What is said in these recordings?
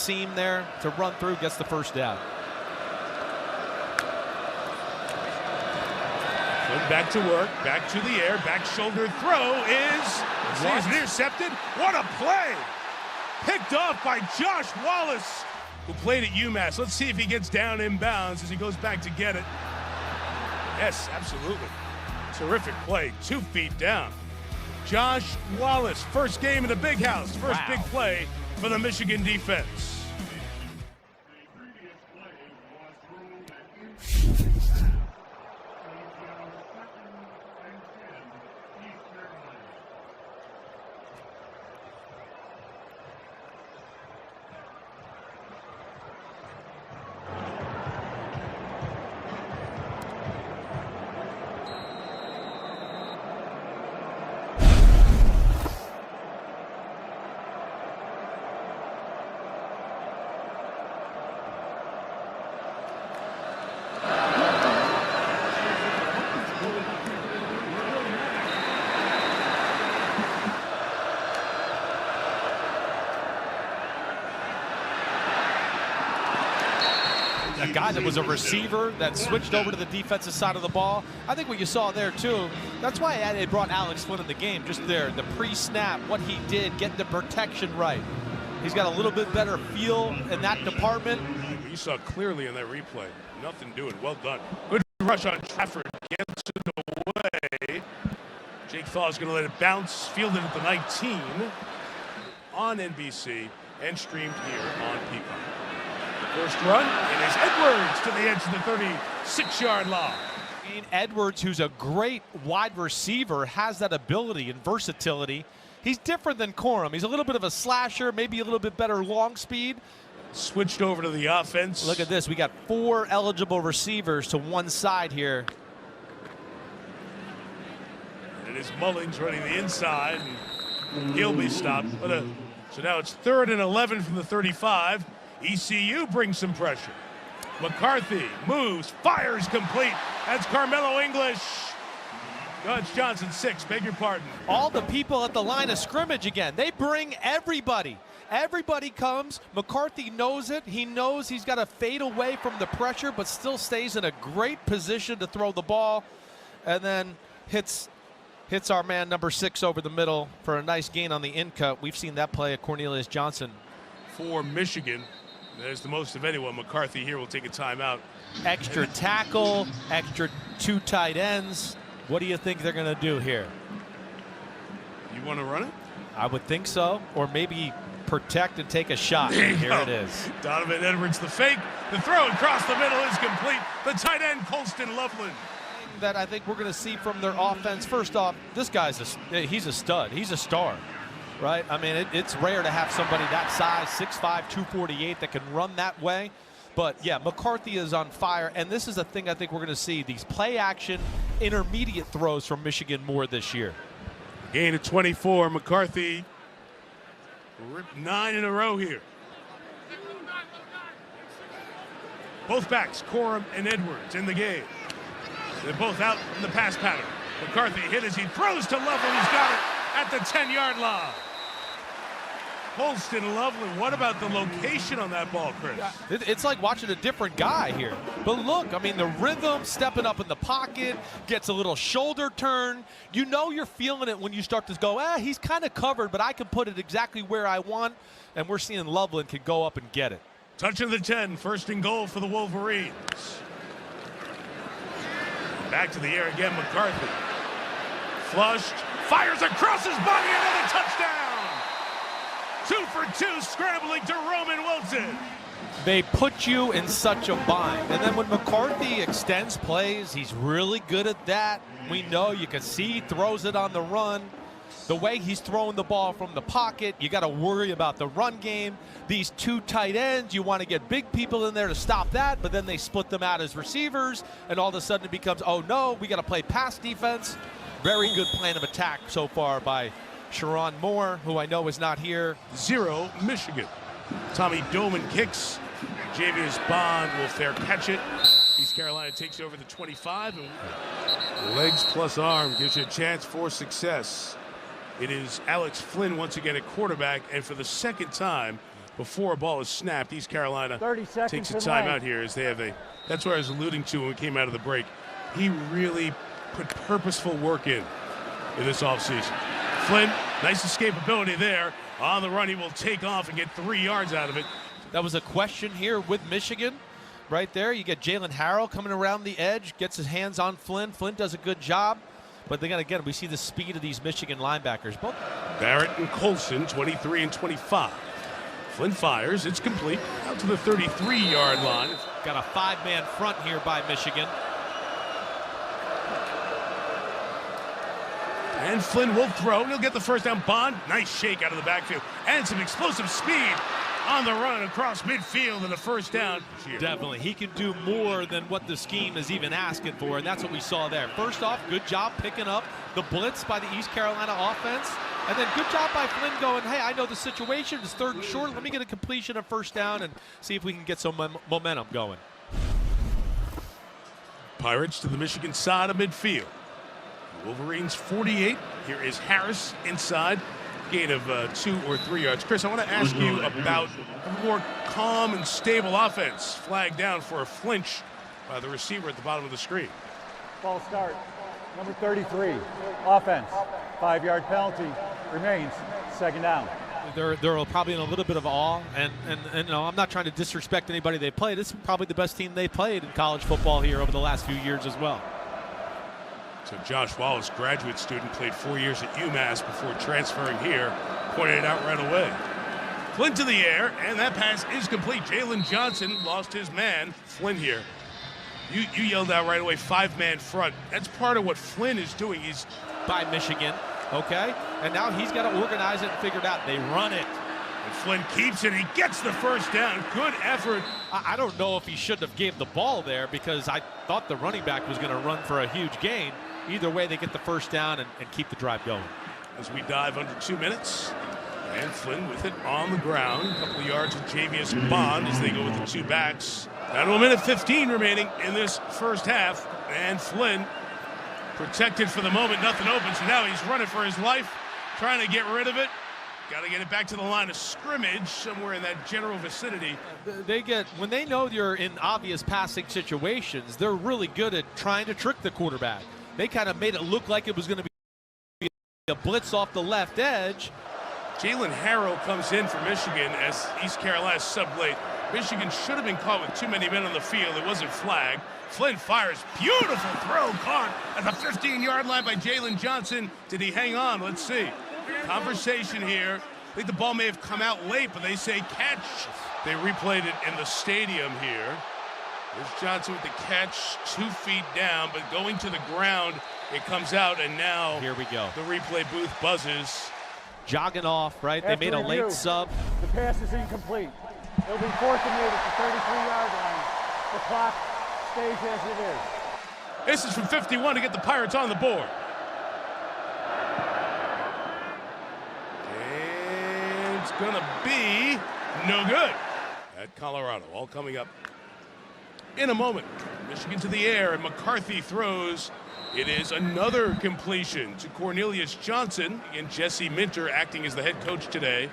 seam there to run through, gets the first down. Back to work, back to the air, back shoulder throw is intercepted. What a play! Picked off by Josh Wallace, who played at UMass. Let's see if he gets down inbounds as he goes back to get it. Yes, absolutely. Terrific play, 2 feet down. Josh Wallace, first game in the big house, first big play for the Michigan defense. A guy that was a receiver that switched over to the defensive side of the ball. I think what you saw there too, that's why they brought Alex Flynn in the game, just there, the pre-snap, what he did, getting the protection right. He's got a little bit better feel in that department. You saw clearly in that replay, nothing doing, well done. Good rush on Trafford, gets it away. Jake Thaw is going to let it bounce, fielded at the 19 on NBC and streamed here on Peacock. First run, it is Edwards to the edge of the 36-yard line. Edwards, who's a great wide receiver, has that ability and versatility. He's different than Corum. He's a little bit of a slasher, maybe a little bit better long speed. Switched over to the offense. Look at this. We got 4 eligible receivers to one side here. And it is Mullings running the inside, and he'll be stopped. So now it's 3rd and 11 from the 35. ECU brings some pressure. McCarthy moves, fires complete. That's Carmelo English. Judge Johnson, 6, beg your pardon. All the people at the line of scrimmage again. They bring everybody. Everybody comes. McCarthy knows it. He knows he's got to fade away from the pressure, but still stays in a great position to throw the ball. And then hits our man number 6 over the middle for a nice gain on the in cut. We've seen that play at Cornelius Johnson. For Michigan, there's the most of anyone. McCarthy here will take a timeout. Extra tackle, extra 2 tight ends. What do you think they're going to do here? You want to run it? I would think so, or maybe protect and take a shot. Here it is. Donovan Edwards, the fake. The throw across the middle is complete. The tight end, Colston Loveland. That I think we're going to see from their offense. First off, this guy's he's a stud. He's a star, right? I mean, it's rare to have somebody that size, 6'5", 248, that can run that way. But, yeah, McCarthy is on fire, and this is a thing I think we're going to see, these play-action, intermediate throws from Michigan more this year. Gain of 24. McCarthy ripped 9 in a row here. Both backs, Corum and Edwards, in the game. They're both out in the pass pattern. McCarthy hit as he throws to Loveland. He's got it at the 10-yard line. Holston Loveland, what about the location on that ball, Chris? It's like watching a different guy here. But look, I mean, the rhythm, stepping up in the pocket, gets a little shoulder turn. You know you're feeling it when you start to go, he's kind of covered, but I can put it exactly where I want. And we're seeing Loveland can go up and get it. Touch of the 10, 1st and goal for the Wolverines. Back to the air again, McCarthy. Flushed, fires across his body, another touchdown! 2 for 2, scrambling to Roman Wilson. They put you in such a bind. And then when McCarthy extends plays, he's really good at that. We know, you can see he throws it on the run. The way he's throwing the ball from the pocket, you got to worry about the run game. These 2 tight ends, you want to get big people in there to stop that, but then they split them out as receivers, and all of a sudden it becomes, oh no, we got to play pass defense. Very good plan of attack so far by Sharon Moore, who I know is not here. 0 Michigan. Tommy Doman kicks. Javius Bond will fair catch it. East Carolina takes over the 25. And legs plus arm gives you a chance for success. It is Alex Flynn once again at quarterback, and for the 2nd time before a ball is snapped. East Carolina 30 seconds takes a in timeout length. here as they have that's what I was alluding to when we came out of the break. He really put purposeful work in this offseason. Flynn, nice escapability there. On the run, he will take off and get 3 yards out of it. That was a question here with Michigan. Right there, you get Jalen Harrell coming around the edge, gets his hands on Flynn. Flynn does a good job, but then again, we see the speed of these Michigan linebackers. Both Barrett and Colson, 23 and 25. Flynn fires, it's complete, out to the 33-yard line. got a 5-man front here by Michigan. And Flynn will throw, he'll get the first down. Bond, nice shake out of the backfield, and some explosive speed on the run across midfield and the first down. Definitely, he can do more than what the scheme is even asking for, and that's what we saw there. First off, good job picking up the blitz by the East Carolina offense, and then good job by Flynn going, hey, I know the situation, it's 3rd and short, let me get a completion of first down and see if we can get some momentum going. Pirates to the Michigan side of midfield. Wolverines 48. Here is Harris inside. Gain of 2 or 3 yards. Chris, I want to ask you about a more calm and stable offense. Flag down for a flinch by the receiver at the bottom of the screen. Ball start. Number 33. Offense. 5-yard penalty. Remains. 2nd down. They're probably in a little bit of awe, and you know, I'm not trying to disrespect anybody they play. This is probably the best team they played in college football here over the last few years as well. So Josh Wallace, graduate student, played 4 years at UMass before transferring here. Pointed it out right away. Flynn to the air, and that pass is complete. Jalen Johnson lost his man. Flynn here. You yelled out right away, 5-man front. That's part of what Flynn is doing. He's by Michigan, okay? And now he's got to organize it and figure it out. They run it. And Flynn keeps it. He gets the first down. Good effort. I don't know if he shouldn't have gave the ball there because I thought the running back was going to run for a huge gain. Either way, they get the first down and keep the drive going. As we dive under 2 minutes, and Flynn with it on the ground. A couple of yards of Javius Bond as they go with the 2 backs. Down to 1:15 remaining in this first half. And Flynn protected for the moment. Nothing open, so now he's running for his life, trying to get rid of it. Got to get it back to the line of scrimmage, somewhere in that general vicinity. When they know you're in obvious passing situations, they're really good at trying to trick the quarterback. They kind of made it look like it was going to be a blitz off the left edge. Jalen Harrell comes in for Michigan as East Carolina sub late. Michigan should have been caught with too many men on the field. It wasn't flagged. Flynn fires. Beautiful throw caught at the 15-yard line by Jalen Johnson. Did he hang on? Let's see. Conversation here. I think the ball may have come out late, but they say catch. They replayed it in the stadium here. There's Johnson with the catch, 2 feet down, but going to the ground, it comes out, and now here we go. The replay booth buzzes. Jogging off, right? After they made a review, late sub. The pass is incomplete. It'll be 4th and 8 at the 33-yard line. The clock stays as it is. This is from 51 to get the Pirates on the board. And it's going to be no good at Colorado. All coming up in a moment. Michigan to the air, and McCarthy throws. It is another completion to Cornelius Johnson, and Jesse Minter acting as the head coach today,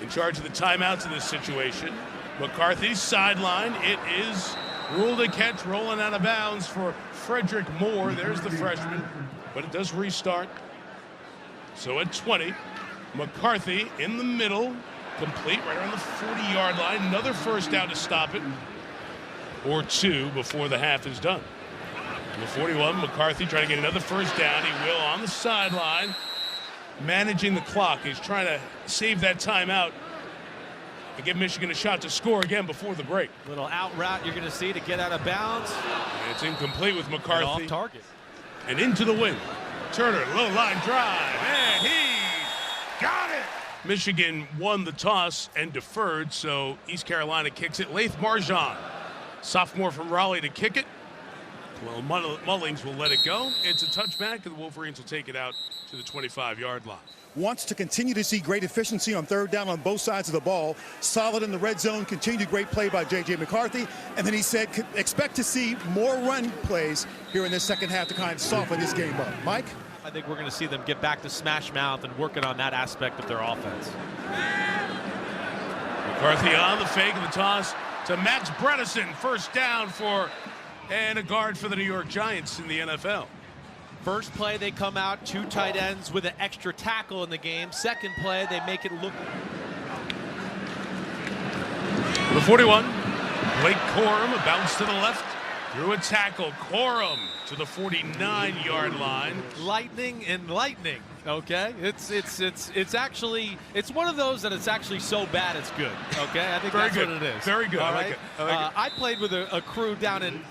in charge of the timeouts in this situation. McCarthy's sideline. It is ruled a catch, rolling out of bounds for Frederick Moore. There's the freshman, but it does restart. So at 20, McCarthy in the middle, complete right around the 40-yard line. Another first down to stop it, or 2 before the half is done. The 41, McCarthy trying to get another first down. He will on the sideline, managing the clock. He's trying to save that timeout and give Michigan a shot to score again before the break. Little out route you're going to see to get out of bounds. And it's incomplete with McCarthy. And off target. And into the wind. Turner, low line drive, and he got it. Michigan won the toss and deferred, so East Carolina kicks it. Laith Marjan, sophomore from Raleigh, to kick it. Well, Mullings will let it go. It's a touchback, and the Wolverines will take it out to the 25-yard line. Wants to continue to see great efficiency on 3rd down on both sides of the ball. Solid in the red zone. Continued great play by J.J. McCarthy. And then he said, expect to see more run plays here in this second half to kind of soften this game up. Mike? I think we're going to see them get back to smash mouth and working on that aspect of their offense. McCarthy on the fake and the toss to Max Bredesen. First down and a guard for the New York Giants in the NFL. First play, they come out, 2 tight ends with an extra tackle in the game. Second play, they make it look. The 41, Blake Corum, a bounce to the left, through a tackle. Corum to the 49-yard line. Lightning and lightning. Okay, it's actually one of those that it's actually so bad it's good. Okay, I think Very that's good. what it is. Very good. All I like right? it. I like it. I played with a crew down in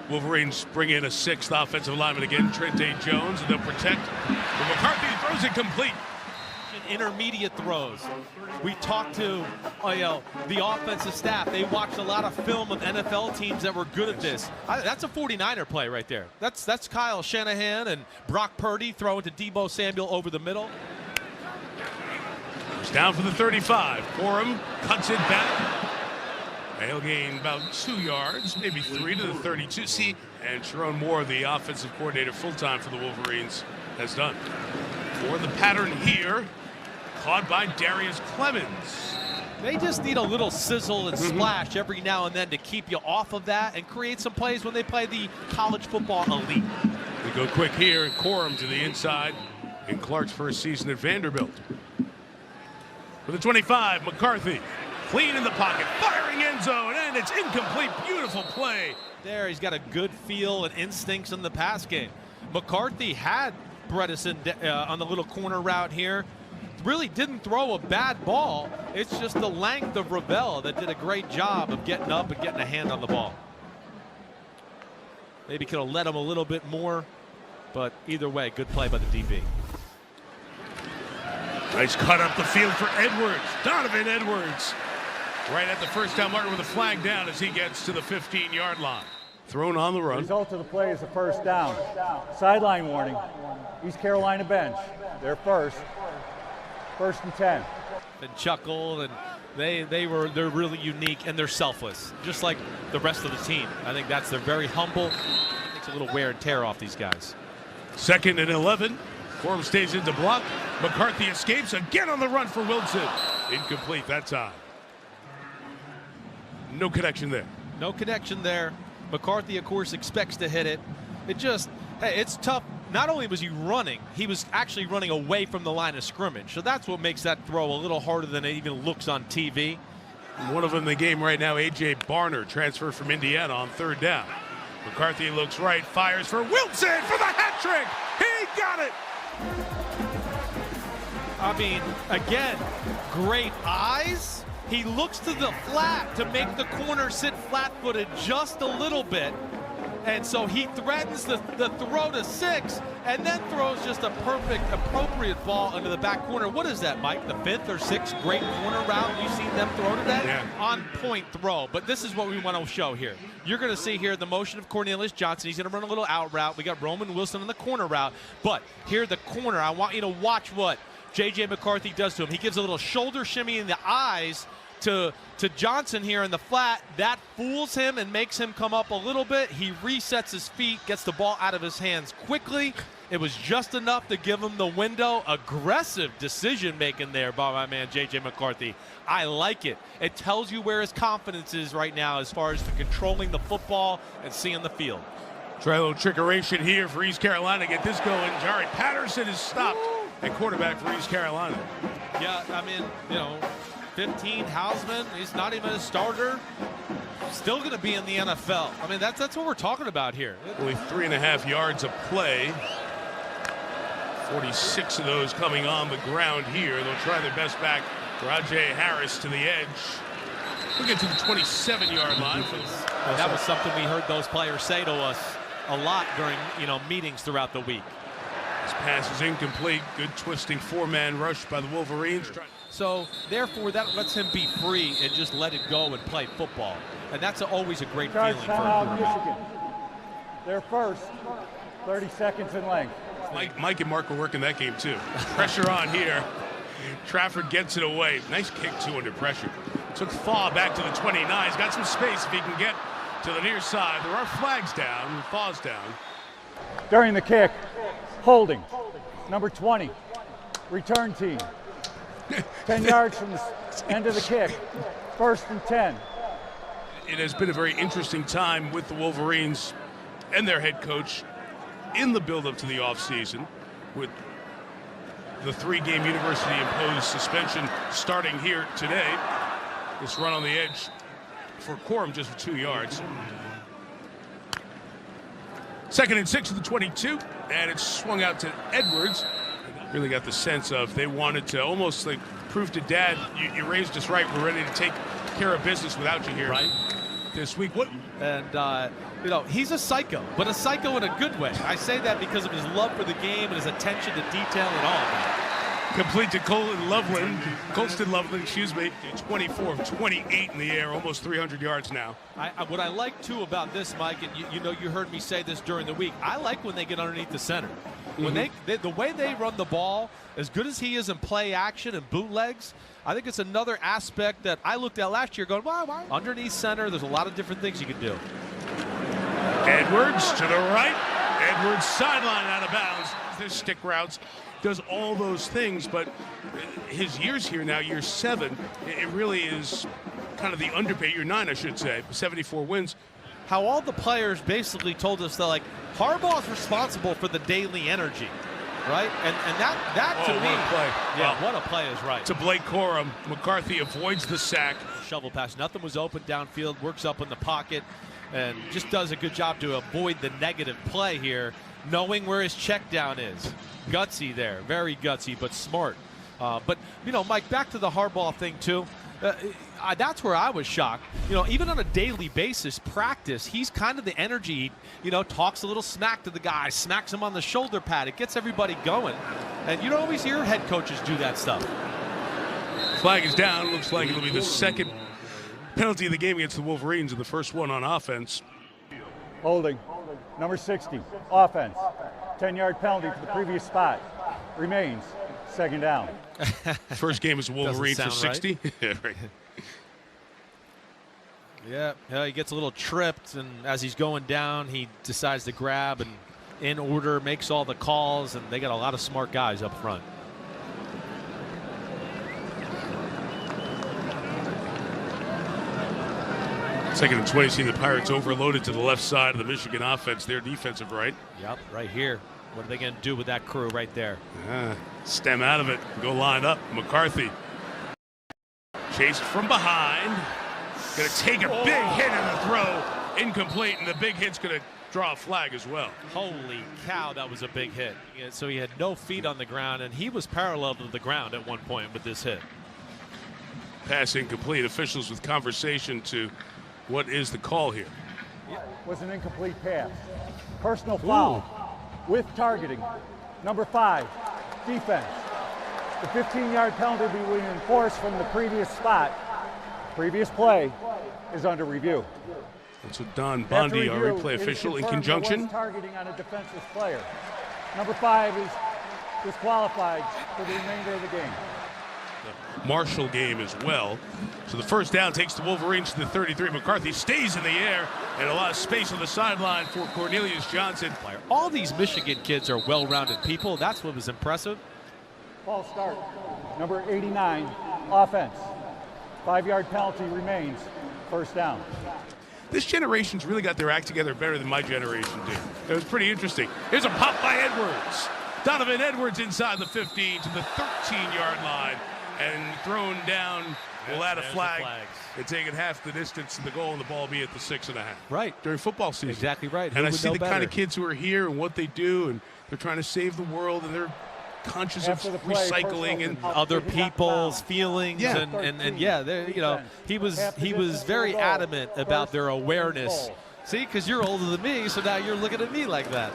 Wolverines bring in a 6th offensive lineman again, Trente Jones, and they'll protect. But McCarthy throws it complete. Intermediate throws. We talked to the offensive staff. They watched a lot of film of NFL teams that were good at this. That's a 49er play right there. That's Kyle Shanahan and Brock Purdy throwing to Deebo Samuel over the middle. It's down for the 35. Corum cuts it back. He'll gain about 2 yards, maybe 3 to the 32. See, and Sharon Moore, the offensive coordinator full-time for the Wolverines, has done. For the pattern here, caught by Darius Clemens. They just need a little sizzle and splash every now and then to keep you off of that and create some plays when they play the college football elite. We go quick here, and Corum to the inside in Clark's first season at Vanderbilt. For the 25, McCarthy. Clean in the pocket, firing end zone, and it's incomplete. Beautiful play. There, he's got a good feel and instincts in the pass game. McCarthy had Bredesen on the little corner route here. Really didn't throw a bad ball. It's just the length of Ravel that did a great job of getting up and getting a hand on the ball. Maybe could have let him a little bit more, but either way, good play by the DB. Nice cut up the field for Edwards. Donovan Edwards. Right at the first down marker with a flag down as he gets to the 15-yard line. Thrown on the The run. result of the play is a first down. Sideline warning. East Carolina bench. They're first. 1st and 10. And chuckled, and they're really unique and they're selfless, just like the rest of the team. I think they're very humble. Takes a little wear and tear off these guys. 2nd and 11. Corum stays into block. McCarthy escapes again on the run for Wilson. Incomplete that time. No connection there. No connection there. McCarthy, of course, expects to hit it. It's tough. Not only was he running, he was actually running away from the line of scrimmage. So that's what makes that throw a little harder than it even looks on TV. One of them in the game right now, A.J. Barner, transfer from Indiana on 3rd down. McCarthy looks right, fires for Wilson for the hat trick. He got it. I mean, again, great eyes. He looks to the flat to make the corner sit flat-footed just a little bit. And so he threatens the throw to 6 and then throws just a perfect, appropriate ball into the back corner. What is that, Mike? The 5th or 6th great corner route you've seen them throw today? Yeah. On point throw. But this is what we want to show here. You're going to see here the motion of Cornelius Johnson. He's going to run a little out route. We got Roman Wilson on the corner route. But here the corner, I want you to watch what J.J. McCarthy does to him. He gives a little shoulder shimmy in the eyes to Johnson here in the flat. That fools him and makes him come up a little bit. He resets his feet, gets the ball out of his hands quickly. It was just enough to give him the window. Aggressive decision making there by my man J.J. McCarthy. I like it. It tells you where his confidence is right now as far as to controlling the football and seeing the field. Try a little trickeration here for East Carolina. Get this going. Jared Patterson is stopped at quarterback for East Carolina. Yeah, I mean, 15, Hausman, he's not even a starter. Still going to be in the NFL. I mean, that's what we're talking about here. Only 3.5 yards of play. 46 of those coming on the ground here. They'll try their best back. Rajay Harris to the edge. We'll get to the 27-yard line. That was something we heard those players say to us a lot during, meetings throughout the week. This pass is incomplete. Good twisting 4-man rush by the Wolverines. So, therefore, that lets him be free and just let it go and play football. And that's always a great Charge feeling for timeout, him. Michigan. They're first. 30 seconds in length. Mike and Mark were working that game too. Pressure on here. Trafford gets it away. Nice kick too under pressure. Took Thaw back to the 29. He's got some space if he can get to the near side. There are flags down. Thaw's down. During the kick, holding. Number 20, return team. 10 yards from the end of the kick. 1st and 10. It has been a very interesting time with the Wolverines and their head coach in the build-up to the offseason, with the 3-game university-imposed suspension starting here today. This run on the edge for Corum just for 2 yards. 2nd and 6 of the 22, and it's swung out to Edwards. Really got the sense of they wanted to almost like prove to Dad, you raised us right. We're ready to take care of business without you here this week. What? And, you know, he's a psycho, but a psycho in a good way. I say that because of his love for the game and his attention to detail and all of that. Complete to Colston Loveland, excuse me, 24 of 28 in the air, almost 300 yards now. What I like, too, about this, Mike, and you know you heard me say this during the week, I like when they get underneath the center. When the way they run the ball, as good as he is in play action and bootlegs, I think it's another aspect that I looked at last year going, why? Underneath center, there's a lot of different things you can do. Edwards to the right. Edwards sideline out of bounds. There's stick routes. Does all those things, but his years here now, year 7, it really is kind of the underpay. Year 9, I should say, 74 wins. How all the players basically told us that, like, Harbaugh's responsible for the daily energy, right? And that to me, what a play. Yeah, what a play is right. To Blake Corum, McCarthy avoids the sack. Shovel pass, nothing was open downfield, works up in the pocket, and just does a good job to avoid the negative play here, knowing where his check down is. Gutsy there, very gutsy, but smart. But, you know, Mike, back to the Harbaugh thing, too. That's where I was shocked. You know, even on a daily basis, practice, he's kind of the energy, you know, talks a little smack to the guy, smacks him on the shoulder pad. It gets everybody going. And you don't always hear head coaches do that stuff. Flag is down. Looks like it'll be the 2nd penalty of the game against the Wolverines, and the first one on offense. Holding. Number 60. Offense. 10-yard penalty for the previous spot. Remains. 2nd down. First game is Wolverine for 60. Right. Yeah, right. Yeah, he gets a little tripped, and as he's going down, he decides to grab and in order makes all the calls, and they got a lot of smart guys up front. Second and 20, see the Pirates overloaded to the left side of the Michigan offense, their defensive right. Yep, right here. What are they going to do with that crew right there? Stem out of it, go line up. McCarthy chased from behind. Going to take a big hit in the throw. Incomplete, and the big hit's going to draw a flag as well. Holy cow, that was a big hit. So he had no feet on the ground, and he was parallel to the ground at one point with this hit. Pass incomplete. Officials with conversation to what is the call here. Was an incomplete pass. Personal foul with targeting. Number 5, defense. The 15-yard penalty will be enforced from the previous spot. Previous play is under review. That's what Don Bondi, our replay official, in conjunction. Targeting on a defenseless player. Number 5 is disqualified for the remainder of the game. The Marshall game as well. So the first down takes the Wolverines to the 33. McCarthy stays in the air, and a lot of space on the sideline for Cornelius Johnson. All these Michigan kids are well-rounded people. That's what was impressive. False start. Number 89, offense. 5-yard penalty remains. First down. This generation's really got their act together better than my generation did. It was pretty interesting. Here's a pop by Edwards. Donovan Edwards inside the 15 to the 13-yard line, and thrown down. We'll add a flag and take it half the distance to the goal, and the ball be at the 6.5. Right. During football season. Exactly right. And I see the kind of kids who are here and what they do, and they're trying to save the world, and they're conscious of recycling and other people's feelings. Yeah. And yeah, you know, he was very adamant about their awareness. See, because you're older than me, so now you're looking at me like that.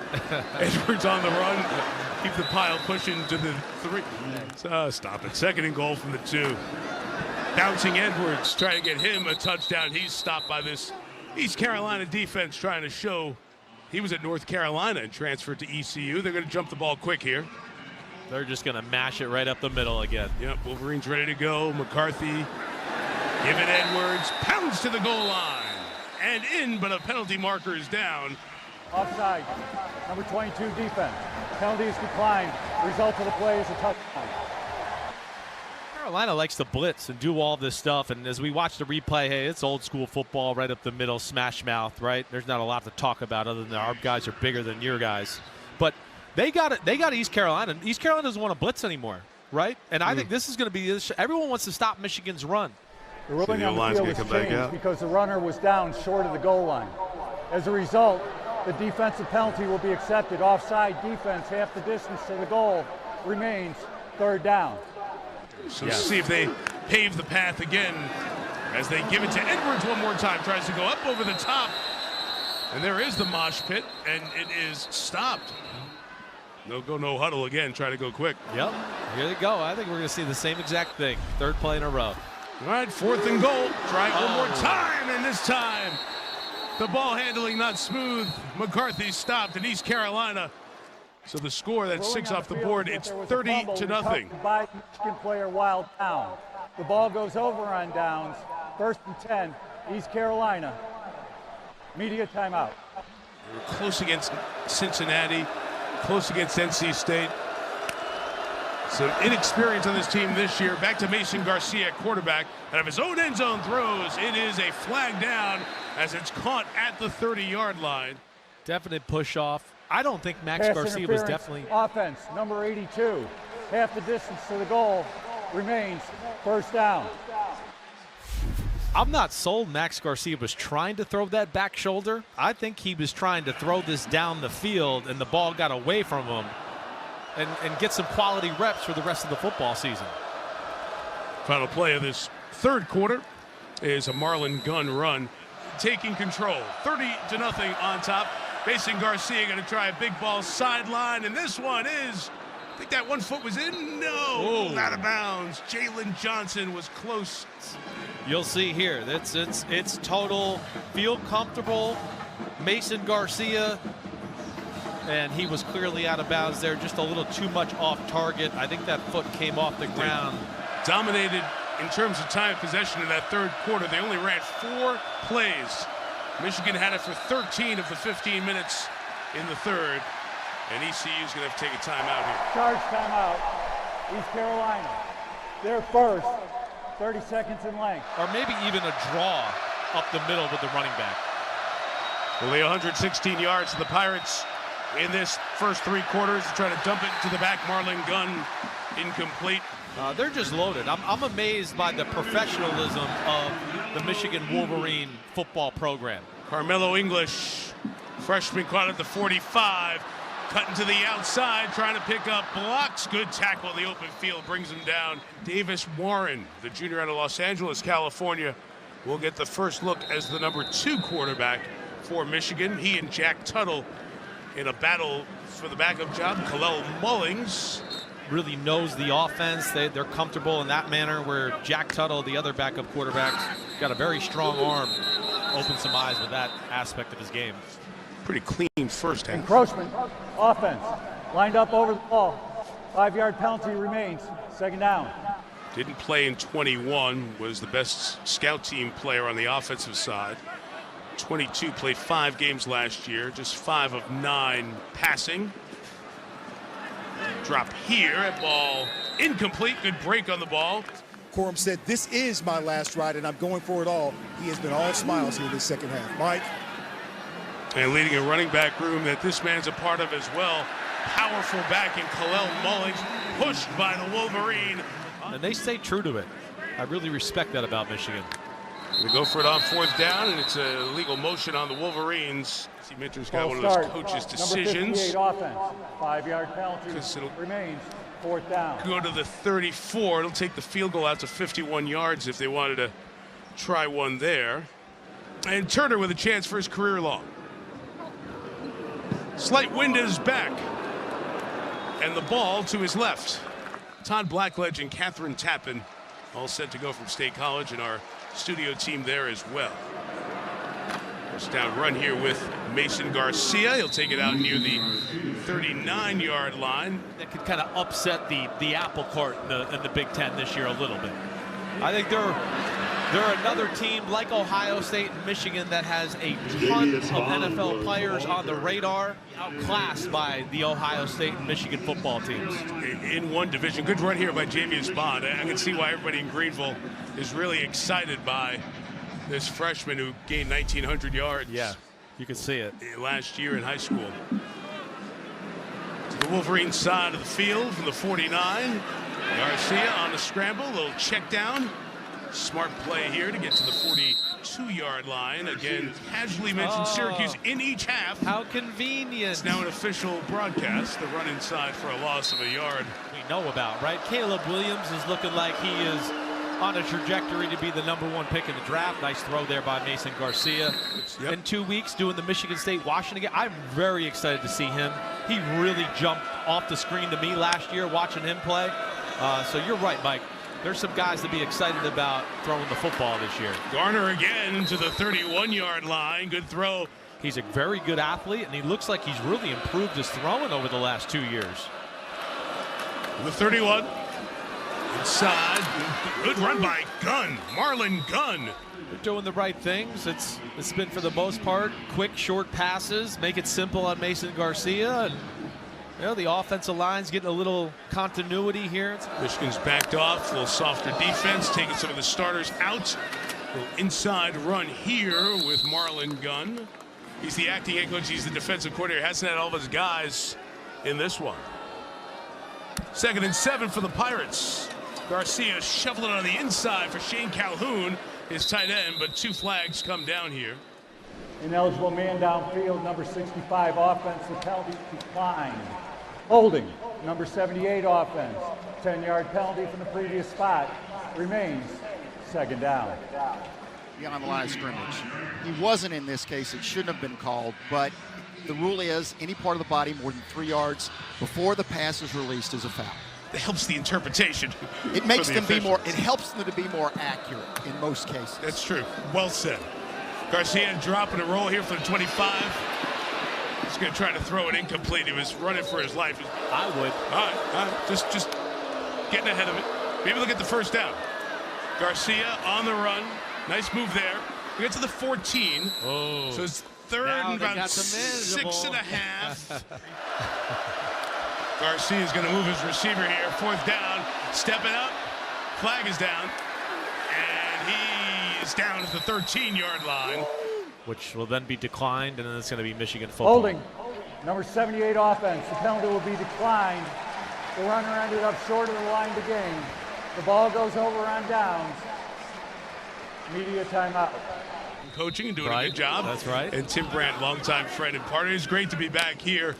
Edwards on the run. Keep the pile pushing to the 3. Stop it. 2nd and goal from the 2. Bouncing Edwards, trying to get him a touchdown. He's stopped by this East Carolina defense, trying to show he was at North Carolina and transferred to ECU. They're going to jump the ball quick here. They're just going to mash it right up the middle again. Yep, Wolverines ready to go. McCarthy giving Edwards, pounds to the goal line. And in, but a penalty marker is down. Offside. Number 22 defense. Penalty is declined. Result of the play is a touchdown. Carolina likes to blitz and do all this stuff, and as we watch the replay, hey, it's old school football right up the middle, smash mouth, right? There's not a lot to talk about other than our guys are bigger than your guys. But they got it. They got East Carolina. East Carolina doesn't want to blitz anymore, right? And I think this is going to be – everyone wants to stop Michigan's run. The ruling on the field was changed because the runner was down short of the goal line. As a result, the defensive penalty will be accepted. Offside defense, half the distance to the goal, remains third down. So let's see if they pave the path again as they give it to Edwards one more time. Tries to go up over the top. And there is the mosh pit, and it is stopped. No go, no huddle again. Try to go quick. Yep, here they go. I think we're going to see the same exact thing. Third play in a row. All right, 4th and goal. Try it one more time, and this time the ball handling not smooth. McCarthy stopped in East Carolina. So the score, that's 6 off the board. It's 30-0. By Michigan player while down. The ball goes over on downs. 1st and 10, East Carolina. Media timeout. We're close against Cincinnati, close against NC State. Some inexperience on this team this year. Back to Mason Garcia, quarterback. Out of his own end zone throws. It is a flag down as it's caught at the 30-yard line. Definite push off. I don't think Max Pass Garcia was definitely. Offense, number 82. Half the distance to the goal remains first down. I'm not sold Max Garcia was trying to throw that back shoulder. I think he was trying to throw this down the field, and the ball got away from him and get some quality reps for the rest of the football season. Final play of this third quarter is a Marlon Gunn run, taking control. 30-0 on top. Mason Garcia going to try a big ball sideline, and this one is, I think that 1 foot was in. No, out of bounds. Jalen Johnson was close. You'll see here. It's total feel comfortable. Mason Garcia, and he was clearly out of bounds there, just a little too much off target. I think that foot came off the ground. Dominated in terms of time of possession in that third quarter. They only ran 4 plays. Michigan had it for 13 of the 15 minutes in the third, and ECU is going to have to take a timeout here. Charge timeout, East Carolina. They're first, 30 seconds in length. Or maybe even a draw up the middle with the running back. Only 116 yards to the Pirates in this first 3 quarters. Trying to dump it to the back. Marlon Gunn incomplete. They're just loaded. I'm amazed by the professionalism of the Michigan Wolverine football program. Carmelo English, freshman, caught at the 45, cutting to the outside, trying to pick up blocks. Good tackle in the open field, brings him down. Davis Warren, the junior out of Los Angeles, California, will get the first look as the number 2 quarterback for Michigan. He and Jack Tuttle in a battle for the backup job. Kalel Mullings really knows the offense. They're comfortable in that manner, where Jack Tuttle, the other backup quarterback, got a very strong arm. Opened some eyes with that aspect of his game. Pretty clean first half. Encroachment, offense, lined up over the ball. 5-yard penalty remains, second down. Didn't play in 21, was the best scout team player on the offensive side. 22, played 5 games last year, just 5 of 9 passing. Drop here, at ball incomplete. Good break on the ball. Corum said, "This is my last ride, and I'm going for it all." He has been all smiles here this second half. Mike? And leading a running back room that this man's a part of as well. Powerful back in Kalel Mullings, pushed by the Wolverine. And they stay true to it. I really respect that about Michigan. They go for it on 4th down, and it's a legal motion on the Wolverines. See, Minter's got one of those coaches' decisions. Number 58 offense, 5-yard penalty remains, 4th down. Go to the 34. It'll take the field goal out to 51 yards if they wanted to try one there. And Turner with a chance for his career long. Slight wind at his back. And the ball to his left. Todd Blackledge and Catherine Tappan all set to go from State College, and our studio team there as well. First down run here with Mason Garcia. He'll take it out near the 39-yard line. That could kind of upset the apple cart in the Big Ten this year a little bit. I think they're They're another team like Ohio State and Michigan that has a ton of NFL players on the radar, outclassed by the Ohio State and Michigan football teams. In one division. Good run here by Javius Bond. I can see why everybody in Greenville is really excited by this freshman who gained 1,900 yards. Yeah, you can see it. Last year in high school. To the Wolverine side of the field from the 49. Garcia on the scramble, a little check down. Smart play here to get to the 42-yard line. Again, casually mentioned Syracuse in each half. How convenient. It's now an official broadcast. The run inside for a loss of a yard. We know about, right? Caleb Williams is looking like he is on a trajectory to be the #1 pick in the draft. Nice throw there by Mason Garcia. Yep. In 2 weeks doing the Michigan State-Washington game. I'm very excited to see him. He really jumped off the screen to me last year watching him play. So you're right, Mike. There's some guys to be excited about throwing the football this year. Garner again to the 31-yard line. Good throw. He's a very good athlete, and he looks like he's really improved his throwing over the last 2 years. The 31. Inside. Good run by Gunn. Marlon Gunn. They're doing the right things. It's been, for the most part, quick, short passes. Make it simple on Mason Garcia. And you know, the offensive line's getting a little continuity here. Michigan's backed off, a little softer defense, taking some of the starters out. A little inside run here with Marlon Gunn. He's the acting head coach. He's the defensive coordinator. Hasn't had all of his guys in this one. 2nd and 7 for the Pirates. Garcia shoveling on the inside for Shane Calhoun, his tight end, but 2 flags come down here. Ineligible man downfield, number 65 offense, the penalty declined. Holding, number 78 offense, 10-yard penalty from the previous spot, remains 2nd down. Beyond the line of scrimmage. He wasn't in this case, it shouldn't have been called, but the rule is any part of the body more than 3 yards before the pass is released is a foul. It helps the interpretation. It makes them be more, it helps them to be more accurate in most cases. That's true. Well said. Garcia dropping a roll here for the 25. He's going to try to throw it incomplete. He was running for his life. I would. All right. Just getting ahead of it. Maybe look at the 1st down. Garcia on the run. Nice move there. We get to the 14. Oh. So it's 3rd Now and they about got the 6.5. Garcia is going to move his receiver here. 4th down. Stepping up. Flag is down. And he is down at the 13-yard line. Which will then be declined, and then it's going to be Michigan football. Holding, number 78 offense, the penalty will be declined. The runner ended up short of the line to gain. The ball goes over on downs. Media timeout. Coaching and doing a good job. That's right. And Tim Brandt, longtime friend and partner. It's great to be back here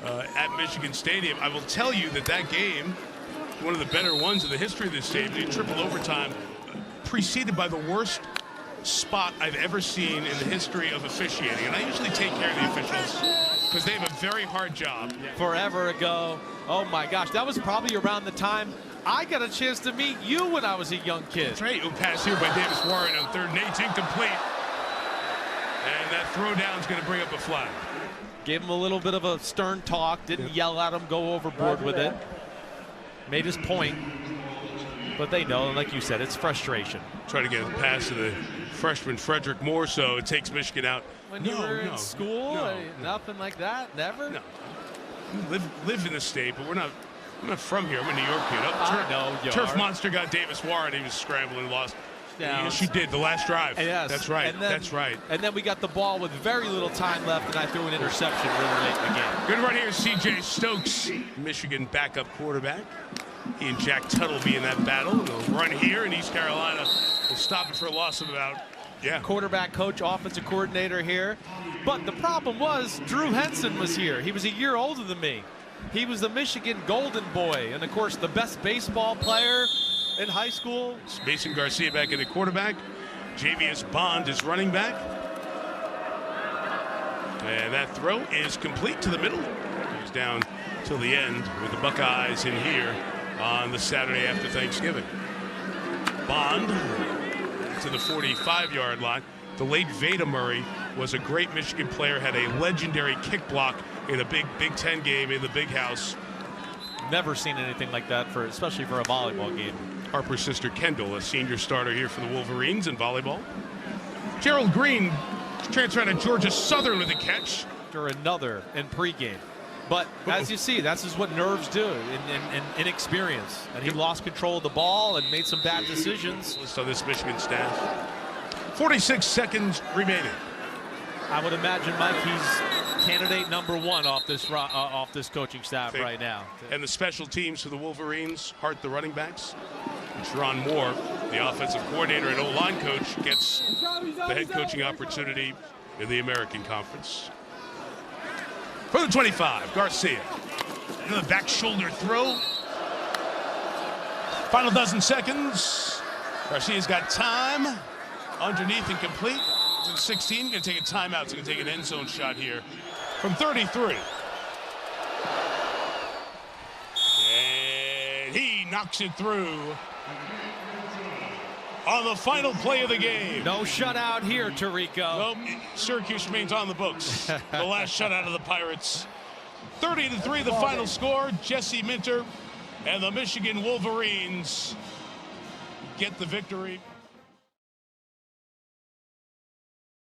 at Michigan Stadium. I will tell you that game, one of the better ones in the history of this stadium, triple overtime, preceded by the worst spot I've ever seen in the history of officiating. And I usually take care of the officials because they have a very hard job. Forever ago. Oh my gosh, that was probably around the time I got a chance to meet you when I was a young kid. That's right. Pass here by Davis Warren on 3rd and 8, incomplete. And that throw down is going to bring up a flag. Gave him a little bit of a stern talk, didn't yell at him, go overboard with it. Made his point. But they know, like you said, it's frustration. Try to get a pass to the freshman Frederick Moore, so it takes Michigan out. When you were in school, nothing like that, never? No. Live in the state, but I'm not from here. I'm a New York kid. I know you Turf are. Monster got Davis Warren. He was scrambling, lost. Yeah, yes, you did. The last drive. Yes. That's right. And then, That's right. And then we got the ball with very little time left, and I threw an interception really late in the game. Good run here, C.J. Stokes, Michigan backup quarterback. He and Jack Tuttle be in that battle. And they'll run here, and East Carolina will stop it for a loss of about, Quarterback coach, offensive coordinator here. But the problem was Drew Henson was here. He was a year older than me. He was the Michigan Golden Boy, and of course the best baseball player in high school. Mason Garcia back in the quarterback. Javius Bond is running back. And that throw is complete to the middle. Goes down till the end with the Buckeyes in here on the Saturday after Thanksgiving. Bond to the 45-yard line. The late Veda Murray was a great Michigan player, had a legendary kick block in a big Big Ten game in the Big House. Never seen anything like that, especially for a volleyball game. Harper's sister Kendall, a senior starter here for the Wolverines in volleyball. Gerald Green transferred out of Georgia Southern with a catch. Or another in pregame. But as you see, that's just what nerves do in inexperience. And he lost control of the ball and made some bad decisions. List on this Michigan staff. 46 seconds remaining. I would imagine, Mike, he's candidate number 1 off this coaching staff right now. And the special teams for the Wolverines, Hart, the running backs. Sharon Moore, the offensive coordinator and O-line coach, gets the head coaching opportunity in the American Conference. For the 25, Garcia. Another back shoulder throw. Final dozen seconds. Garcia's got time. Underneath and complete. To the 16, going to take a timeout. So going to take an end zone shot here from 33. And he knocks it through on the final play of the game. No shutout here, Tirico. Nope, Syracuse remains on the books. The last shutout of the Pirates. 30-3 the final score. Jesse Minter and the Michigan Wolverines get the victory.